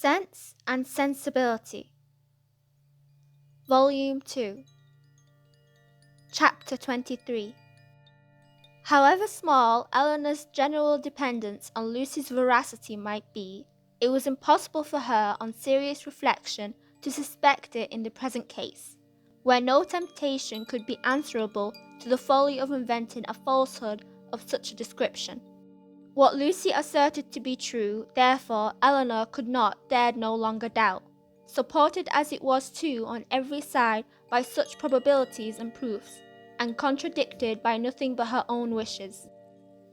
Sense and Sensibility, Volume 2, Chapter 23. However small Eleanor's general dependence on Lucy's veracity might be, it was impossible for her on serious reflection to suspect it in the present case, where no temptation could be answerable to the folly of inventing a falsehood of such a description. What Lucy asserted to be true, therefore, Eleanor could not, dared no longer doubt, supported as it was too on every side by such probabilities and proofs, and contradicted by nothing but her own wishes.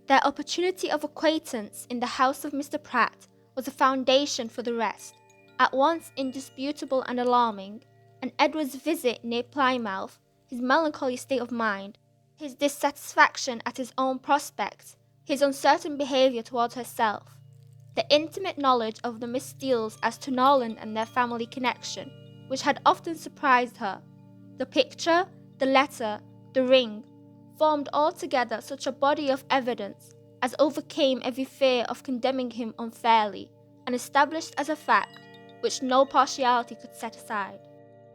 Their opportunity of acquaintance in the house of Mr. Pratt was a foundation for the rest, at once indisputable and alarming, and Edward's visit near Plymouth, his melancholy state of mind, his dissatisfaction at his own prospects, his uncertain behaviour towards herself, the intimate knowledge of the Miss Steeles as to Norland and their family connection, which had often surprised her, the picture, the letter, the ring, formed altogether such a body of evidence as overcame every fear of condemning him unfairly, and established as a fact which no partiality could set aside,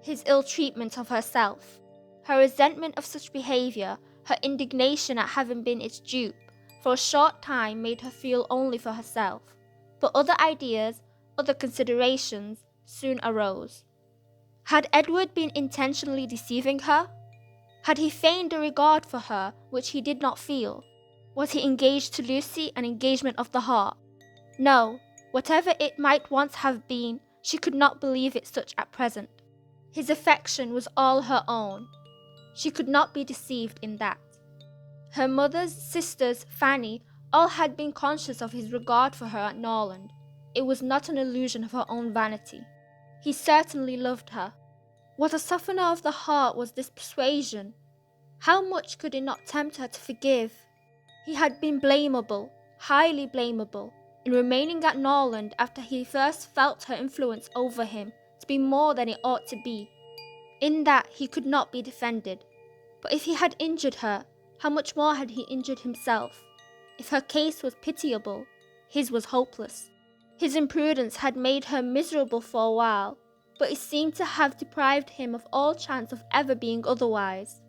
his ill treatment of herself, her resentment of such behaviour, her indignation at having been its dupe, for a short time made her feel only for herself, but other ideas, other considerations, soon arose. Had Edward been intentionally deceiving her? Had he feigned a regard for her which he did not feel? Was he engaged to Lucy, an engagement of the heart? No, whatever it might once have been, she could not believe it such at present. His affection was all her own. She could not be deceived in that. Her mother's sisters, Fanny, all had been conscious of his regard for her at Norland. It was not an illusion of her own vanity. He certainly loved her. What a softener of the heart was this persuasion! How much could it not tempt her to forgive? He had been blamable, highly blamable, in remaining at Norland after he first felt her influence over him to be more than it ought to be. In that he could not be defended. But if he had injured her, how much more had he injured himself? If her case was pitiable, his was hopeless. His imprudence had made her miserable for a while, but it seemed to have deprived him of all chance of ever being otherwise.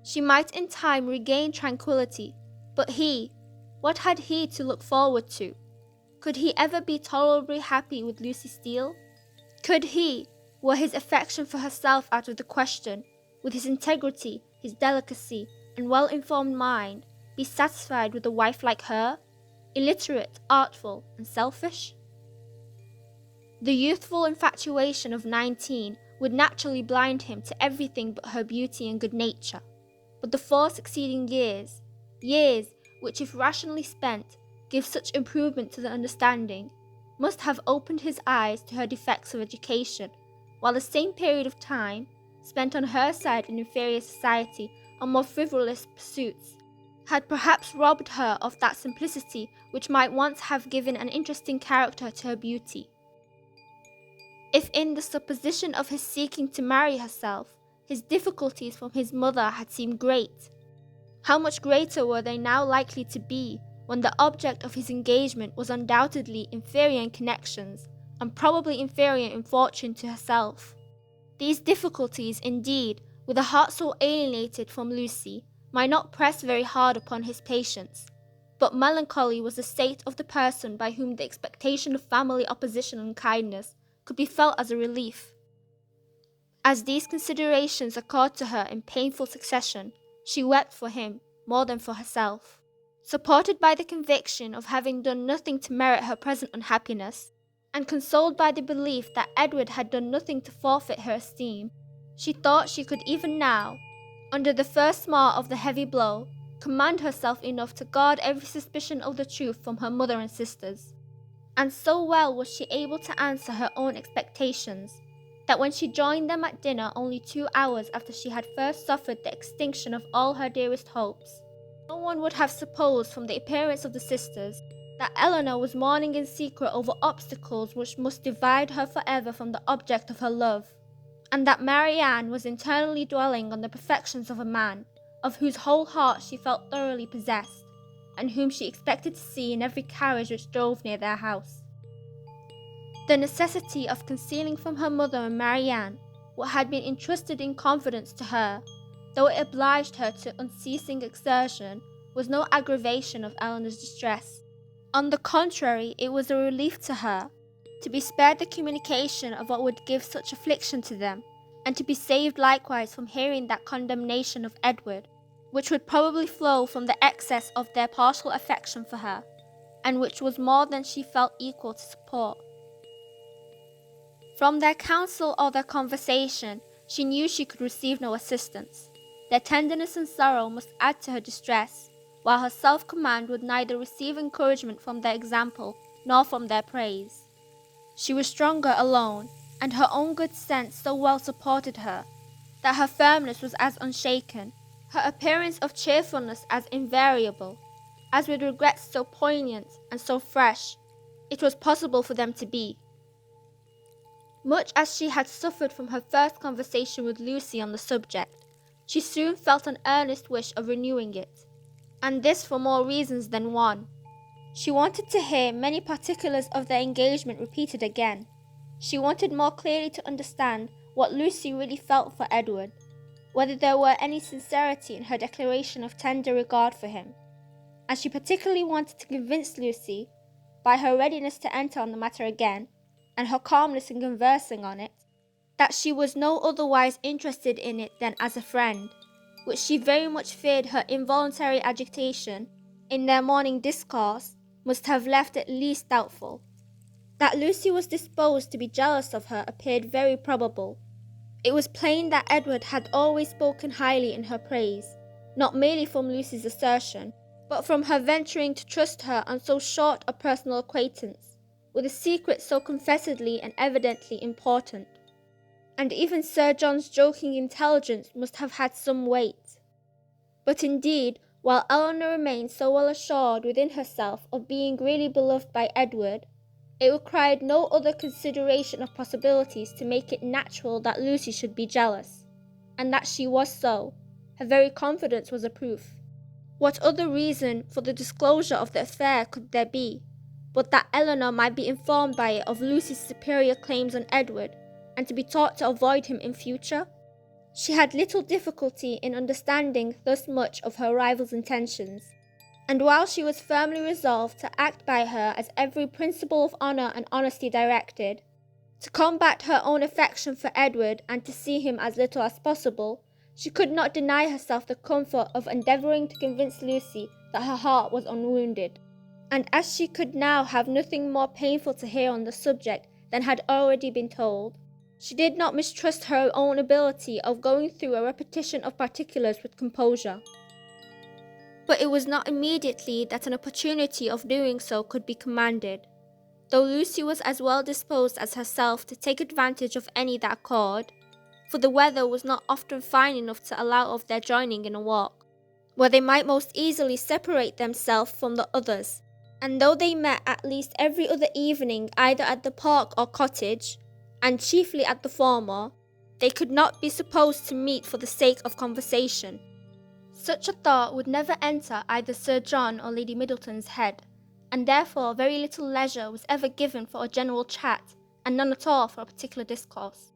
She might in time regain tranquillity, but he, what had he to look forward to? Could he ever be tolerably happy with Lucy Steele? Could he, were his affection for herself out of the question, with his integrity, his delicacy, and well-informed mind, be satisfied with a wife like her, illiterate, artful, and selfish? The youthful infatuation of 19 would naturally blind him to everything but her beauty and good nature, but the 4 succeeding years which if rationally spent, give such improvement to the understanding, must have opened his eyes to her defects of education, while the same period of time, spent on her side in inferior society on more frivolous pursuits, had perhaps robbed her of that simplicity which might once have given an interesting character to her beauty. If in the supposition of his seeking to marry herself, his difficulties from his mother had seemed great, how much greater were they now likely to be when the object of his engagement was undoubtedly inferior in connections, and probably inferior in fortune to herself. These difficulties, indeed, with a heart so alienated from Lucy, might not press very hard upon his patience, but melancholy was the state of the person by whom the expectation of family opposition and kindness could be felt as a relief. As these considerations occurred to her in painful succession, she wept for him more than for herself. Supported by the conviction of having done nothing to merit her present unhappiness, and consoled by the belief that Edward had done nothing to forfeit her esteem, she thought she could even now, under the first smart of the heavy blow, command herself enough to guard every suspicion of the truth from her mother and sisters. And so well was she able to answer her own expectations, that when she joined them at dinner only 2 hours after she had first suffered the extinction of all her dearest hopes, no one would have supposed from the appearance of the sisters that Eleanor was mourning in secret over obstacles which must divide her forever from the object of her love, and that Marianne was internally dwelling on the perfections of a man, of whose whole heart she felt thoroughly possessed, and whom she expected to see in every carriage which drove near their house. The necessity of concealing from her mother and Marianne what had been entrusted in confidence to her, though it obliged her to unceasing exertion, was no aggravation of Eleanor's distress. On the contrary, it was a relief to her, to be spared the communication of what would give such affliction to them, and to be saved likewise from hearing that condemnation of Edward, which would probably flow from the excess of their partial affection for her, and which was more than she felt equal to support. From their counsel or their conversation, she knew she could receive no assistance. Their tenderness and sorrow must add to her distress, while her self-command would neither receive encouragement from their example nor from their praise. She was stronger alone, and her own good sense so well supported her, that her firmness was as unshaken, her appearance of cheerfulness as invariable, as with regrets so poignant and so fresh, it was possible for them to be. Much as she had suffered from her first conversation with Lucy on the subject, she soon felt an earnest wish of renewing it, and this for more reasons than one. She wanted to hear many particulars of their engagement repeated again. She wanted more clearly to understand what Lucy really felt for Edward, whether there were any sincerity in her declaration of tender regard for him, and she particularly wanted to convince Lucy, by her readiness to enter on the matter again, and her calmness in conversing on it, that she was no otherwise interested in it than as a friend, which she very much feared her involuntary agitation in their morning discourse must have left at least doubtful. That Lucy was disposed to be jealous of her appeared very probable. It was plain that Edward had always spoken highly in her praise, not merely from Lucy's assertion, but from her venturing to trust her on so short a personal acquaintance, with a secret so confessedly and evidently important. And even Sir John's joking intelligence must have had some weight. But indeed, while Eleanor remained so well assured within herself of being really beloved by Edward, it required no other consideration of possibilities to make it natural that Lucy should be jealous, and that she was so. Her very confidence was a proof. What other reason for the disclosure of the affair could there be, but that Eleanor might be informed by it of Lucy's superior claims on Edward, and to be taught to avoid him in future? She had little difficulty in understanding thus much of her rival's intentions, and while she was firmly resolved to act by her as every principle of honour and honesty directed, to combat her own affection for Edward and to see him as little as possible, she could not deny herself the comfort of endeavouring to convince Lucy that her heart was unwounded, and as she could now have nothing more painful to hear on the subject than had already been told, she did not mistrust her own ability of going through a repetition of particulars with composure. But it was not immediately that an opportunity of doing so could be commanded, though Lucy was as well disposed as herself to take advantage of any that occurred, for the weather was not often fine enough to allow of their joining in a walk, where they might most easily separate themselves from the others, and though they met at least every other evening either at the park or cottage, and chiefly at the former, they could not be supposed to meet for the sake of conversation. Such a thought would never enter either Sir John or Lady Middleton's head, and therefore very little leisure was ever given for a general chat, and none at all for a particular discourse.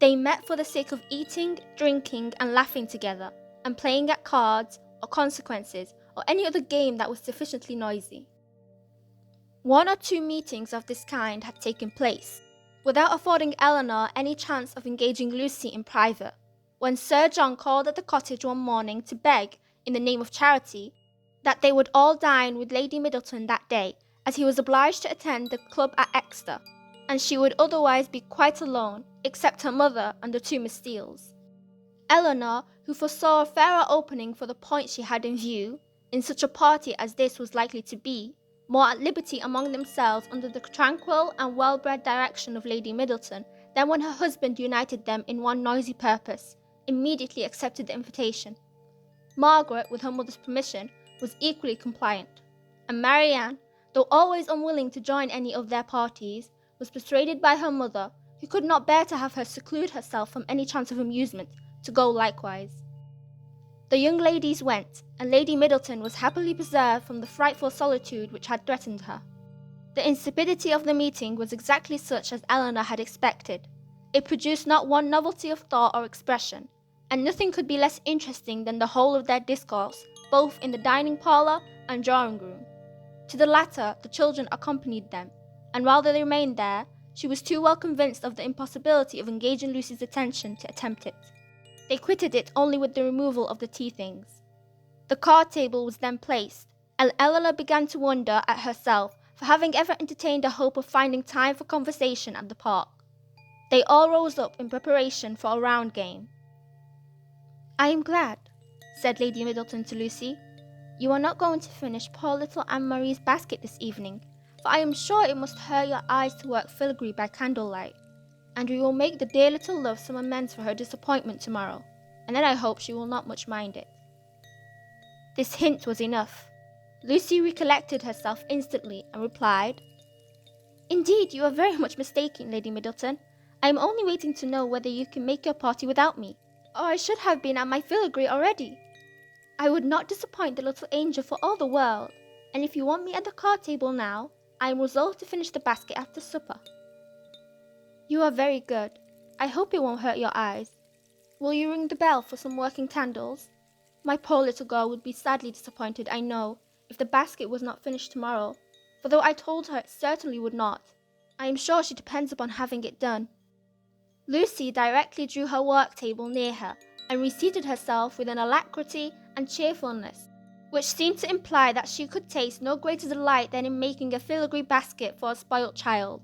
They met for the sake of eating, drinking, and laughing together, and playing at cards, or consequences, or any other game that was sufficiently noisy. One or two meetings of this kind had taken place, without affording Eleanor any chance of engaging Lucy in private, when Sir John called at the cottage one morning to beg, in the name of charity, that they would all dine with Lady Middleton that day, as he was obliged to attend the club at Exeter, and she would otherwise be quite alone, except her mother and the two Miss Steeles. Eleanor, who foresaw a fairer opening for the point she had in view, in such a party as this was likely to be, more at liberty among themselves under the tranquil and well-bred direction of Lady Middleton than when her husband united them in one noisy purpose, immediately accepted the invitation. Margaret, with her mother's permission, was equally compliant, and Marianne, though always unwilling to join any of their parties, was persuaded by her mother, who could not bear to have her seclude herself from any chance of amusement, to go likewise. The young ladies went, and Lady Middleton was happily preserved from the frightful solitude which had threatened her. The insipidity of the meeting was exactly such as Eleanor had expected. It produced not one novelty of thought or expression, and nothing could be less interesting than the whole of their discourse, both in the dining parlour and drawing room. To the latter, the children accompanied them, and while they remained there, she was too well convinced of the impossibility of engaging Lucy's attention to attempt it. They quitted it only with the removal of the tea things. The card table was then placed, and Eleanor began to wonder at herself for having ever entertained a hope of finding time for conversation at the park. They all rose up in preparation for a round game. "I am glad," said Lady Middleton to Lucy, "you are not going to finish poor little Anne-Marie's basket this evening, for I am sure it must hurt your eyes to work filigree by candlelight. And we will make the dear little love some amends for her disappointment tomorrow, and then I hope she will not much mind it." This hint was enough. Lucy recollected herself instantly and replied, "Indeed, you are very much mistaken, Lady Middleton. I am only waiting to know whether you can make your party without me, or I should have been at my filigree already. I would not disappoint the little angel for all the world, and if you want me at the card table now, I am resolved to finish the basket after supper." "You are very good. I hope it won't hurt your eyes. Will you ring the bell for some working candles? My poor little girl would be sadly disappointed, I know, if the basket was not finished tomorrow, for though I told her it certainly would not, I am sure she depends upon having it done." Lucy directly drew her work table near her and reseated herself with an alacrity and cheerfulness which seemed to imply that she could taste no greater delight than in making a filigree basket for a spoilt child.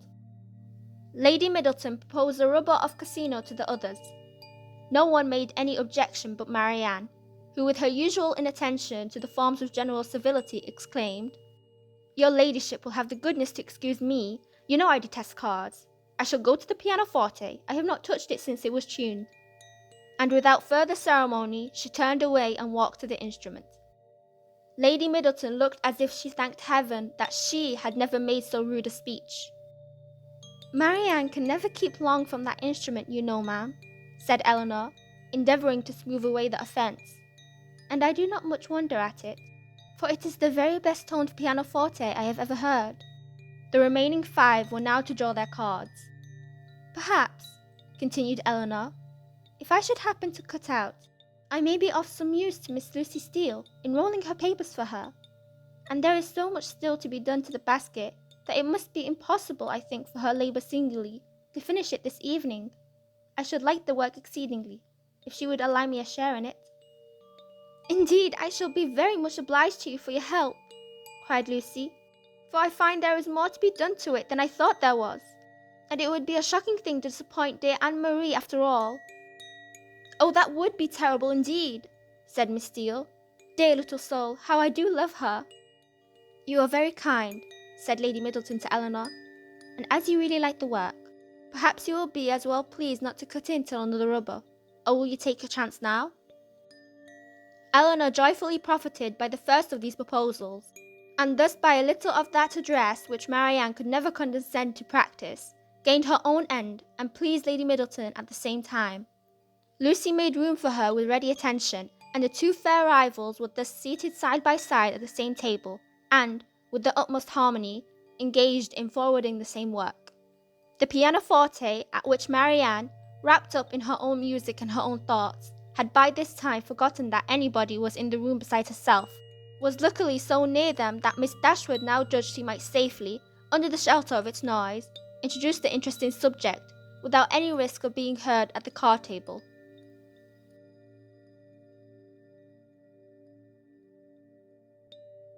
Lady Middleton proposed a rubber of casino to the others. No one made any objection but Marianne, who with her usual inattention to the forms of general civility exclaimed, "Your ladyship will have the goodness to excuse me. You know I detest cards. I shall go to the pianoforte. I have not touched it since it was tuned." And without further ceremony, she turned away and walked to the instrument. Lady Middleton looked as if she thanked heaven that she had never made so rude a speech. "Marianne can never keep long from that instrument, you know, ma'am," said Eleanor, endeavouring to smooth away the offence. "And I do not much wonder at it, for it is the very best toned pianoforte I have ever heard." The remaining 5 were now to draw their cards. "Perhaps," continued Eleanor, "if I should happen to cut out, I may be of some use to Miss Lucy Steele in rolling her papers for her. And there is so much still to be done to the basket that it must be impossible, I think, for her labour singly to finish it this evening. I should like the work exceedingly, if she would allow me a share in it." "Indeed, I shall be very much obliged to you for your help," cried Lucy, "for I find there is more to be done to it than I thought there was, and it would be a shocking thing to disappoint dear Anne-Marie after all." "Oh, that would be terrible indeed," said Miss Steele. "Dear little soul, how I do love her." "You are very kind," said Lady Middleton to Eleanor, "and as you really like the work, perhaps you will be as well pleased not to cut in till another rubber, or will you take your chance now?" Eleanor joyfully profited by the first of these proposals, and thus by a little of that address which Marianne could never condescend to practice, gained her own end and pleased Lady Middleton at the same time. Lucy made room for her with ready attention, and the 2 fair rivals were thus seated side by side at the same table, and, with the utmost harmony, engaged in forwarding the same work. The pianoforte, at which Marianne, wrapped up in her own music and her own thoughts, had by this time forgotten that anybody was in the room besides herself, was luckily so near them that Miss Dashwood now judged she might safely, under the shelter of its noise, introduce the interesting subject, without any risk of being heard at the card table.